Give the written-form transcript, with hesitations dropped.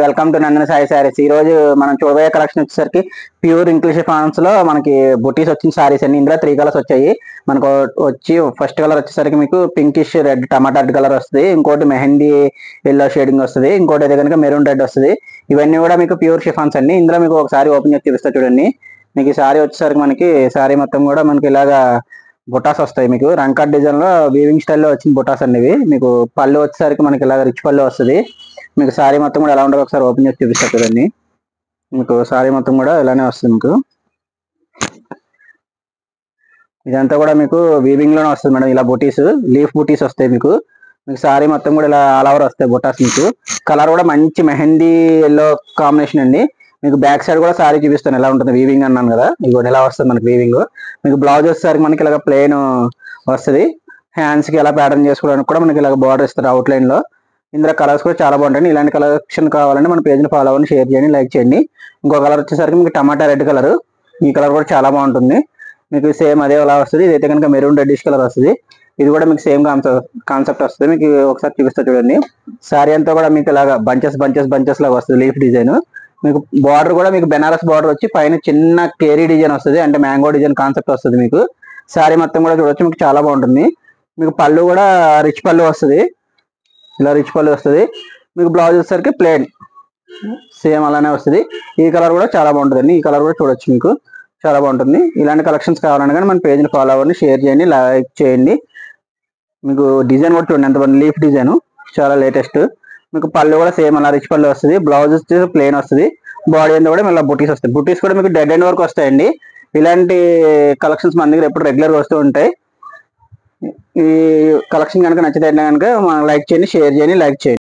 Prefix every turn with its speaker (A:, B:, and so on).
A: Welcome to నందన సాయి సారీస్. ఈ రోజు మనం చూడబోయే కలెక్షన్ వచ్చేసరికి ప్యూర్ ఇంక్లూసివ్ ఫాన్స్ లో మనకి బుటీస్ వచ్చిన సారీస్ అండి. ఇందులో 3 కలర్స్ వచ్చాయి. మనకు వచ్చి ఫస్ట్ కలర్ వచ్చేసరికి మీకు పింకిష్ రెడ్ టమాటా రెడ్ కలర్ వస్తుంది. ఇంకోటి మెహందీ ఎల్లో షేడింగ్ వస్తుంది. ఇంకోటి అయితే కనుక మెరూన్ రెడ్ వస్తుంది. ఇవన్నీ కూడా మీకు ప్యూర్ షిఫాన్స్ అండి. ఇందులో మీకు ఒకసారి ఓపెన్ చేసి చూపిస్తా చూడండి. మీకు ఈ సారీ వచ్చేసరికి మనకి సారీ మొత్తం కూడా మనకి ఇలాగా బుటాస్ వస్తాయి. మీకు రంకట్ డిజైన్ లో వీవింగ్ స్టైల్లో వచ్చిన బుటాస్ అండి ఇవి. మీకు పళ్ళు వచ్చేసరికి మనకి ఇలాగ రిచ్ పళ్ళు వస్తుంది. మీకు సారీ మొత్తం కూడా ఎలా ఉంటుందో ఒకసారి ఓపెన్ చేసి చూపిస్తా చూడండి. మీకు సారీ మొత్తం కూడా ఇలానే వస్తుంది. మీకు ఇదంతా కూడా మీకు వీవింగ్ లోనే వస్తుంది మేడం. ఇలా బుటీస్ లీఫ్ బుటీస్ వస్తాయి. మీకు మీకు సారీ మొత్తం కూడా ఇలా ఆల్ ఓవర్ వస్తాయి బుటాస్. మీకు కలర్ కూడా మంచి మెహందీ ఎల్లో కాంబినేషన్ అండి. మీకు బ్యాక్ సైడ్ కూడా సారీ చూపిస్తాను ఎలా ఉంటుంది వీవింగ్ అన్నాను కదా. ఇదిగోండి ఎలా వస్తుంది మనకి వీవింగ్. మీకు బ్లౌజ్ వచ్చేసరికి మనకి ఇలాగ ప్లెయిన్ వస్తుంది. హ్యాండ్స్ కి ఎలా ప్యాటర్న్ చేసుకోవడానికి కూడా మనకి ఇలాగ బార్డర్ ఇస్తారు అవుట్ లైన్ లో. ఇందులో కలర్స్ కూడా చాలా బాగుంటాయి. ఇలాంటి కలెక్షన్ కావాలంటే మన పేజ్ని ఫాలో అవ్వండి, షేర్ చేయండి, లైక్ చేయండి. ఇంకో కలర్ వచ్చేసరికి మీకు టమాటా రెడ్ కలర్. ఈ కలర్ కూడా చాలా బాగుంటుంది. మీకు సేమ్ అదే అలా వస్తుంది. ఇదైతే కనుక మెరూన్ రెడ్డిష్ కలర్ వస్తుంది. ఇది కూడా మీకు సేమ్ కాన్సెప్ట్ వస్తుంది. మీకు ఒకసారి చూపిస్తా చూడండి. శారీ అంతా కూడా మీకు ఇలాగా బంచెస్ బంచెస్ బంచెస్ లాగా వస్తుంది లీఫ్ డిజైన్. మీకు బార్డర్ కూడా మీకు బెనారస్ బార్డర్ వచ్చి పైన చిన్న కేరీ డిజైన్ వస్తుంది. అంటే మ్యాంగో డిజైన్ కాన్సెప్ట్ వస్తుంది. మీకు శారీ మొత్తం కూడా చూడొచ్చు. మీకు చాలా బాగుంటుంది. మీకు పళ్ళు కూడా రిచ్ పళ్ళు వస్తుంది. ఇలా రిచ్ పళ్ళు వస్తుంది. మీకు బ్లౌజ్ వచ్చేసరికి ప్లెయిన్ సేమ్ అలానే వస్తుంది. ఈ కలర్ కూడా చాలా బాగుంటుంది. ఈ కలర్ కూడా చూడొచ్చు. మీకు చాలా బాగుంటుంది. ఇలాంటి కలెక్షన్స్ కావాలన్నా కానీ మన పేజ్ని ఫాలో అవ్వండి, షేర్ చేయండి, లైక్ చేయండి. మీకు డిజైన్ కూడా చూడండి ఎంత బాగుంది. లీఫ్ డిజైన్ చాలా లేటెస్ట్. మీకు పళ్ళు కూడా సేమ్ అలా రిచ్ పళ్ళు వస్తుంది. బ్లౌజ్ వచ్చేసి ప్లెయిన్ వస్తుంది. బాడీ అంతా కూడా మళ్ళీ బుటీస్ వస్తాయి. బుటీస్ కూడా మీకు డెడ్ ఎండ్ వరకు వస్తాయండి. ఇలాంటి కలెక్షన్స్ మన దగ్గర ఎప్పుడు రెగ్యులర్గా వస్తూ ఉంటాయి. ఈ కలెక్షన్ కనుక నచ్చితే కనుక లైక్ చేయండి, షేర్ చేయండి, లైక్ చేయండి.